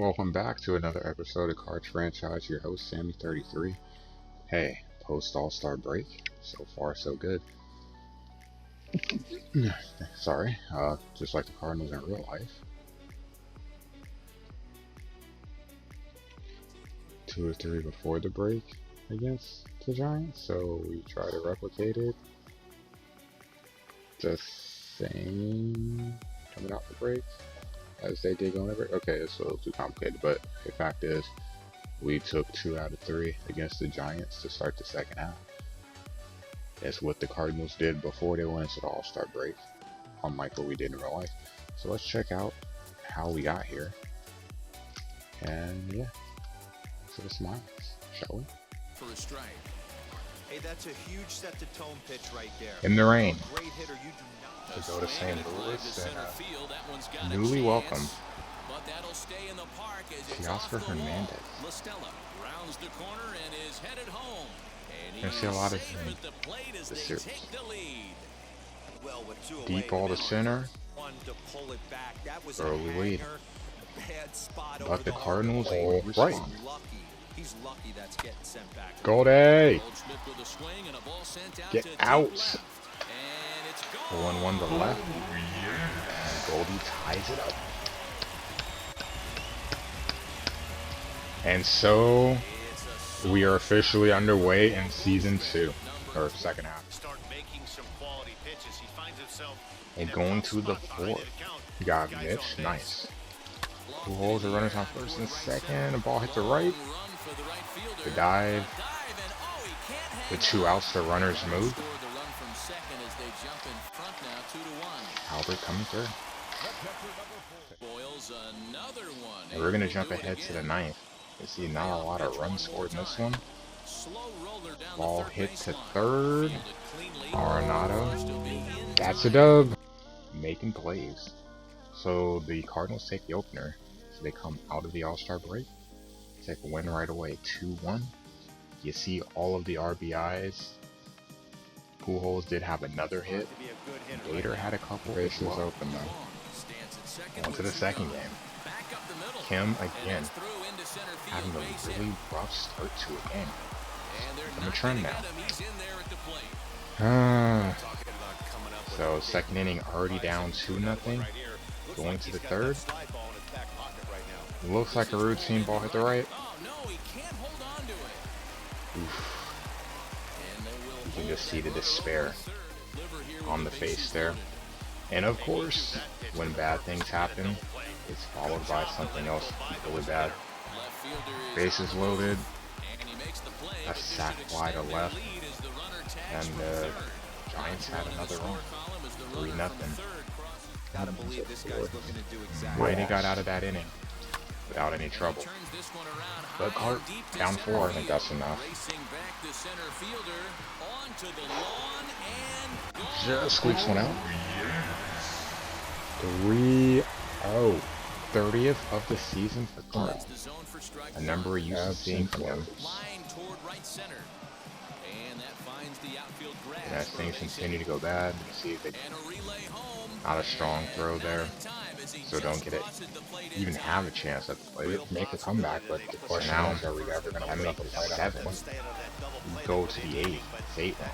Welcome back to another episode of Cards Franchise. Your host, Sammy33. Hey, post All-Star break. So far, so good. Sorry, just like the Cardinals in real life. 2 or 3 before the break against the Giants, so we try to replicate it. The same coming out the break as they did going over. Okay, it's a little too complicated, but the fact is, we took 2 out of 3 against the Giants to start the second half. That's what the Cardinals did before they went into the All-Star break, unlike what we did in real life. So let's check out how we got here. And yeah, so the smiles, shall we? For a strike. Hey, that's a huge set to tone pitch right there. In the rain. Great hitter, you do not To go to St. Louis and newly newly welcome but that'll stay in the park as it's Teoscar off the Hernandez. wall. Listella rounds the corner and is headed home. And Gonna see a lot of safe at the plate as this they series. take the lead. Well, with two Deep away ball in the to middle, center. one to pull it back. That was Early a lead. hanger. Bad spot over But the Cardinals plate. all right. He's lucky that's getting sent back. Goldie! Goldschmidt with a swing and a ball sent out Get to deep out! left. And it's The gone. 1-1 to left. And Goldie ties it up. And so we are officially underway in season 2, or second half. And going to the 4th. Got Mitch, nice. Who holds the runners on first and second? The ball hit the right. The dive. The 2 outs, the runners move. Albert coming through. And we're going to jump ahead to the 9th. You see not a lot of runs scored in this one. Ball hit to 3rd. Arenado. That's a dub. Making plays. So the Cardinals take the opener. So they come out of the All-Star break. Take a win right away, 2-1. You see all of the RBIs. Pujols did have another hit. Gator had a couple bases open though. On to the second game. Kim again having a really rough start to a game. I'm a trend now. So second inning already down 2-0. Going to the 3rd. Looks like a routine ball hit the right. Oof. You can just see the despair on the face there. And of course, when bad things happen, it's followed by something else equally bad. Bases loaded. A sac fly to left. And the Giants had another run. 3-0. Whitey got out of that inning without any trouble. But Hart down 4, I think that's enough. Just squeaks one out. 3-0. 30th of the season for Cardinals. A number we're used to seeing from him. And as things continue to go bad, you see they not a strong throw there, so don't get it. Even have a chance at the plate. Make a comeback, but the question now is, are we ever going to make it 7? Go to the 8. It's 8-1.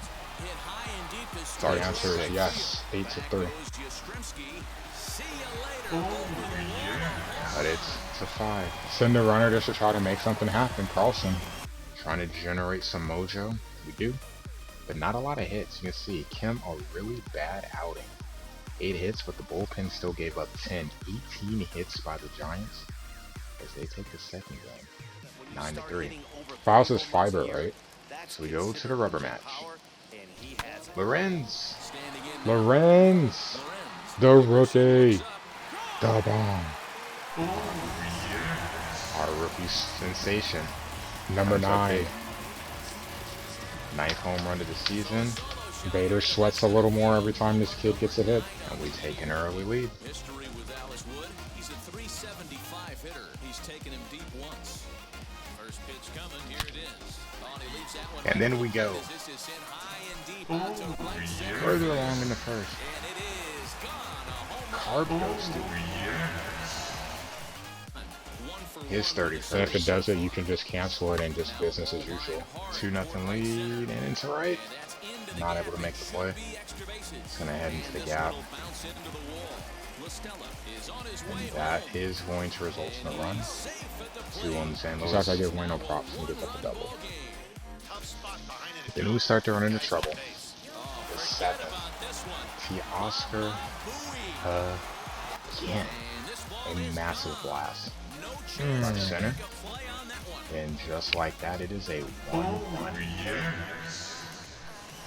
So the answer is yes, 8-3. But it's a 5. Send a runner just to try to make something happen. Carlson trying to generate some mojo. We do, but not a lot of hits. You can see Kim a really bad outing. 8 hits, but the bullpen still gave up 10. 18 hits by the Giants as they take the second game. 9-3. Fouls is fiber, right? So we go to the rubber match. Lorenz. The rookie. The bomb. Our rookie sensation. Number 9. 9th home run of the season. Bader sweats a little more every time this kid gets a hit. And we take an early lead. History with Alice Wood. He's a 375 hitter. He's taken him deep once. First pitch coming. Here it is. And then we go further along in the first. Carb goes to his And if it 31st. does it, you can just cancel it and just business as usual. 2-0 lead, and into right. Not able to make the play. It's going to head into the gap. And that is going to result in a run. 2-1 San Luis. Besides, I give Wayno props and gives up a double. Then we start to run into trouble. The 7. Teoscar again. A massive blast. Right center. And just like that, it is a 1-1.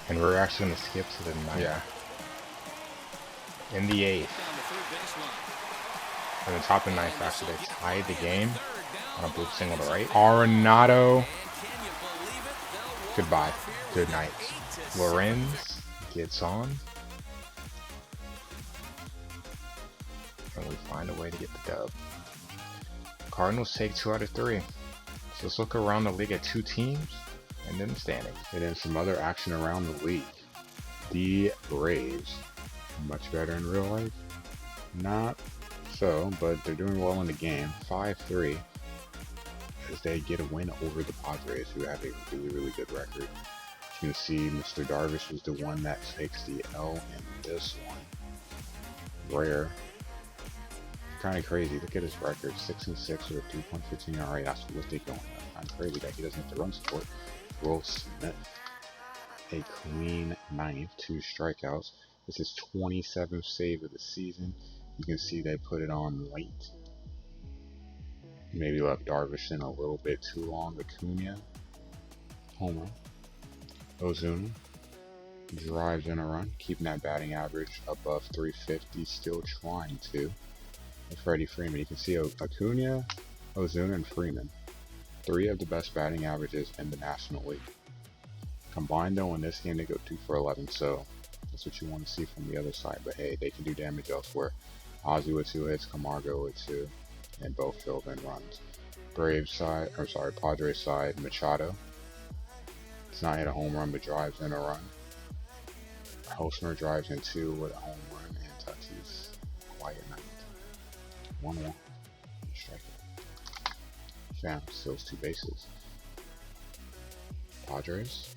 And we're actually going to skip to the 9th. Yeah. In the 8th. And the top of the 9th, actually, they tied the game on a bloop single to right. Arenado. Goodbye. Good night. Lorenz gets on. And we find a way to get the dub. Cardinals take 2 out of 3. So let's look around the league at 2 teams and then the standings. And then some other action around the league. The Braves. Much better in real life? Not so, but they're doing well in the game. 5-3. As they get a win over the Padres, who have a really, really good record. You can see Mr. Darvish was the one that takes the L in this one. Rare. Kind of crazy. Look at his record. 6-6 with a 2.15 ERA. That's what they going at. Kind of crazy that he doesn't have to run support. Will Smith. A clean 9th. 2 strikeouts. This is 27th save of the season. You can see they put it on late. Maybe left Darvish in a little bit too long. Acuna. Homer. Ozuna. Drives in a run. Keeping that batting average above 350. Still trying to. And Freddie Freeman. You can see Acuna, Ozuna, and Freeman. 3 of the best batting averages in the National League. Combined though in this game they go 2 for 11. So that's what you want to see from the other side. But hey, they can do damage elsewhere. Ozzy with 2 hits. Camargo with 2. And both filled in runs. Braves side, or sorry, Padres side, Machado. It's not hit a home run, but drives in a run. Hosmer drives in 2 with a home run, and Tatis quiet night. 1-1. Strikeout. Sam steals 2 bases. Padres,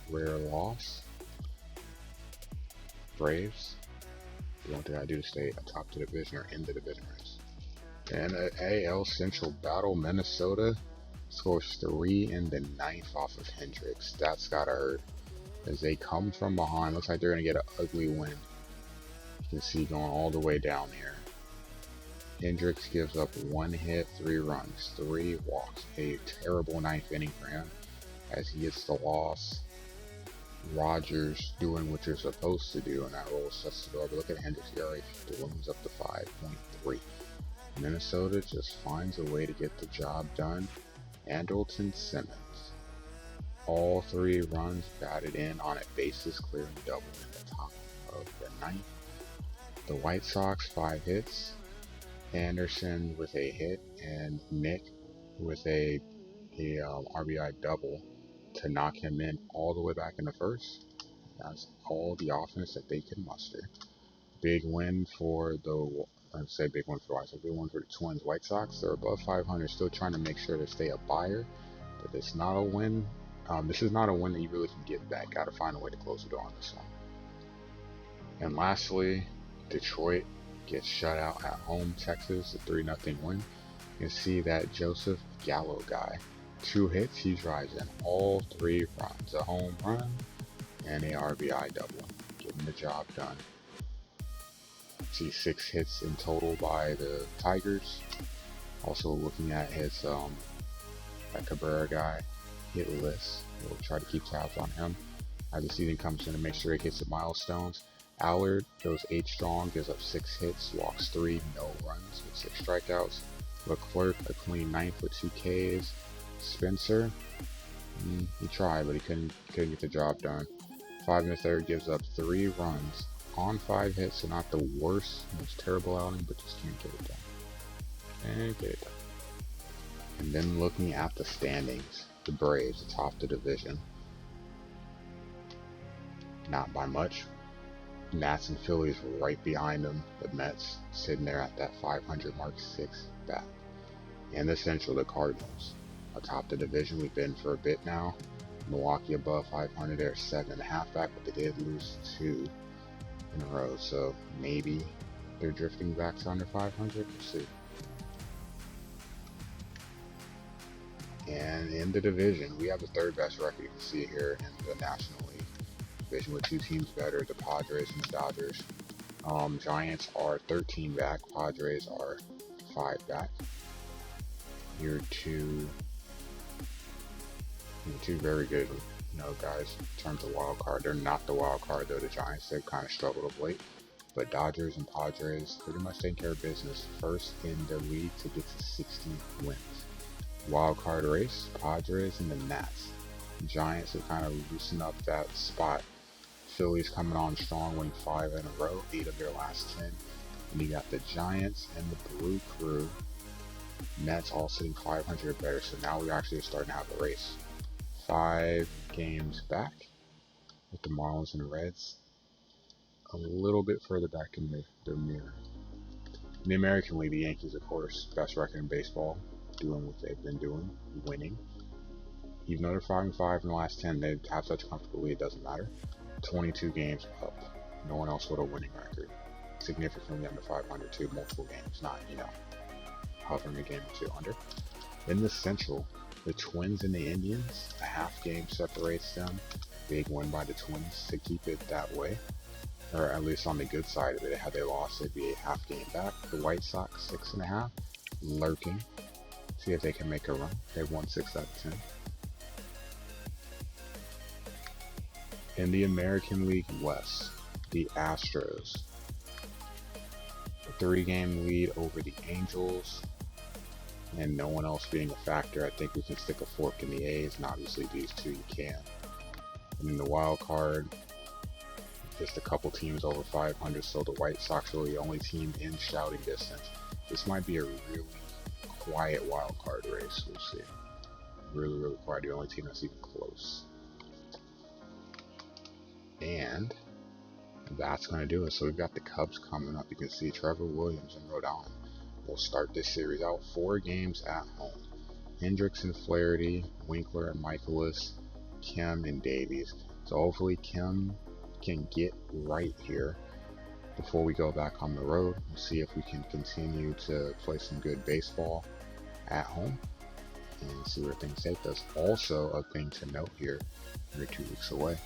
rare loss. Braves, the one thing I do to stay atop the division or in the division race. And AL Central battle, Minnesota scores 3 in the 9th off of Hendricks. That's gotta hurt. As they come from behind, looks like they're gonna get an ugly win. You can see going all the way down here. Hendricks gives up 1 hit, 3 runs, 3 walks. A terrible 9th inning for him as he gets the loss. Rogers doing what you're supposed to do in that role sets the door. But look at Hendricks' ERA balloons up to 5.3. Minnesota just finds a way to get the job done. Andrelton Simmons. All 3 runs batted in on a bases clearing double in the top of the 9th. The White Sox 5 hits. Anderson with a hit and Nick with a RBI double to knock him in all the way back in the first. That's all the offense that they can muster. Big win for the, I'd say big win for the White Sox, big win for the Twins. White Sox, they're above 500, still trying to make sure to stay a buyer, but it's not a win. This is not a win that you really can get back. Got to find a way to close the door on this one. And lastly, Detroit gets shut out at home. Texas, a 3-0 win. You can see that Joseph Gallo guy, 2 hits, he drives in all 3 runs, a home run and a RBI double, getting the job done. See 6 hits in total by the Tigers. Also looking at his that Cabrera guy, hitless. We'll try to keep tabs on him as the season comes in to make sure he hits the milestones. Allard goes 8 strong, gives up 6 hits, walks 3, no runs with 6 strikeouts. Leclerc a clean 9th with 2 Ks. Spencer, he tried, but he couldn't get the job done. 5 in the 3rd, gives up 3 runs on 5 hits, so not the worst, most terrible outing, but just can't get it done. And get it done. And then looking at the standings, the Braves atop the division. Not by much. Nats and Phillies right behind them. The Mets sitting there at that 500 mark, 6 back. And the Central, the Cardinals. Atop the division, we've been for a bit now. Milwaukee above 500, they're 7.5 back, but they did lose 2 in a row, so maybe they're drifting back to under 500. We'll see. And in the division, we have the 3rd best record you can see here in the National League division, with 2 teams better, the Padres and the Dodgers. Giants are 13 back, Padres are 5 back. You're two very good, guys in terms of wild card. They're not the wild card though. The Giants, they've kind of struggled of late, but Dodgers and Padres pretty much taking care of business. First in the league to get to 60 wins. Wild card race, Padres and the Nats. Giants have kind of loosened up that spot. Phillies coming on strong, winning 5 in a row, 8 of their last 10. And you got the Giants and the Blue Crew. Nets all sitting 500 or better, so now we're actually starting to have a race. 5 games back, with the Marlins and the Reds a little bit further back in the mirror. In the American League, the Yankees, of course, best record in baseball, doing what they've been doing, winning. Even though they're 5-5 in the last 10, they have such a comfortable lead, it doesn't matter. 22 games up, no one else with a winning record. Significantly under 500 too, multiple games, not, hovering a game or 2 under. In the Central, the Twins and the Indians, a half game separates them. Big win by the Twins to keep it that way, or at least on the good side of it. Had they lost, it'd be a half game back. The White Sox 6.5, lurking. See if they can make a run. They've won 6 out of 10. In the American League West, the Astros, a 3-game lead over the Angels, and no one else being a factor. I think we can stick a fork in the A's, and obviously these 2 you can. And in the wild card, just a couple teams over 500, so the White Sox are the only team in shouting distance. This might be a really quiet wild card race. We'll see. Really, really quiet. The only team that's even close. And that's going to do it. So we've got the Cubs coming up. You can see Trevor Williams and Rodon will start this series out. 4 games at home. Hendricks and Flaherty, Winkler and Michaelis, Kim and Davies. So hopefully Kim can get right here before we go back on the road. We'll see if we can continue to play some good baseball at home and see where things take us. Also, a thing to note here, we're 2 weeks away.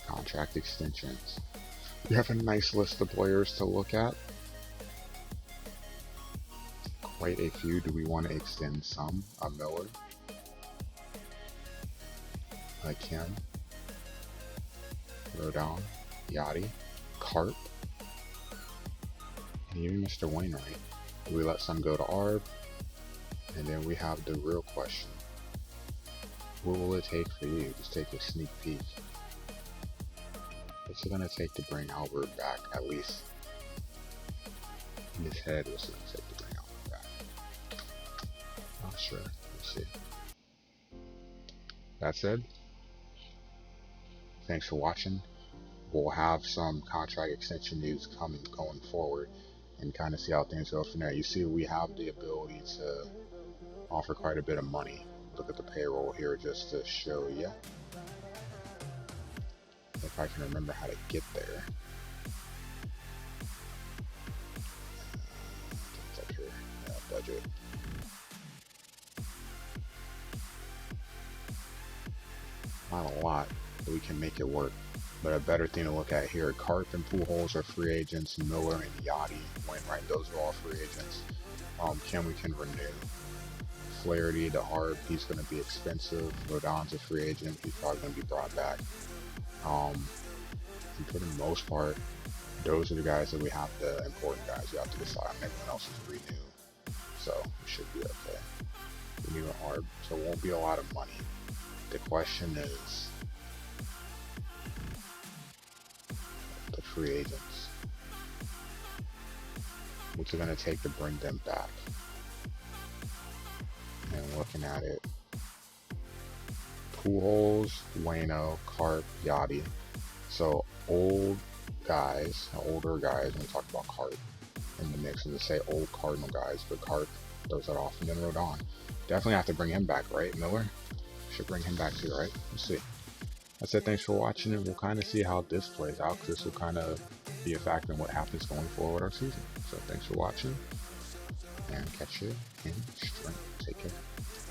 Contract extensions. We have a nice list of players to look at. Quite a few. Do we want to extend some? A Miller, a Kim, Rodon, Yachty, Carp, and even Mr. Wainwright. Do we let some go to Arb? And then we have the real question. What will it take for you? Just take a sneak peek. What's it going to take to bring Albert back, at least in his head? What's it going to take to bring Albert back? Not sure. We'll see. That said, thanks for watching. We'll have some contract extension news coming going forward and kind of see how things go from there. You see, we have the ability to offer quite a bit of money. Look at the payroll here just to show you. If I can remember how to get there. It's up here. Yeah, budget. Not a lot, but we can make it work. But a better thing to look at here, Carp and Pujols are free agents. Miller and Yachty, Wainwright, those are all free agents. Kim we can renew. Flaherty to Arb, he's going to be expensive. Rodon's a free agent, he's probably going to be brought back. And for the most part, those are the guys that we have, the important guys. You have to decide on everyone else's renew. So we should be okay. Renew an Arb, so it won't be a lot of money. The question is the free agents. What's it going to take to bring them back? And looking at it, Pujols, Waino, Carp, Yachty. So older guys, when we talk about Carp in the mix, let's say old Cardinal guys, but Carp throws it off, and then Rodon. Definitely have to bring him back, right? Miller? Should bring him back too, right? Let's see. I said thanks for watching, and we'll kind of see how this plays out, because this will kind of be a factor in what happens going forward our season. So thanks for watching, and catch you in stream. Take care.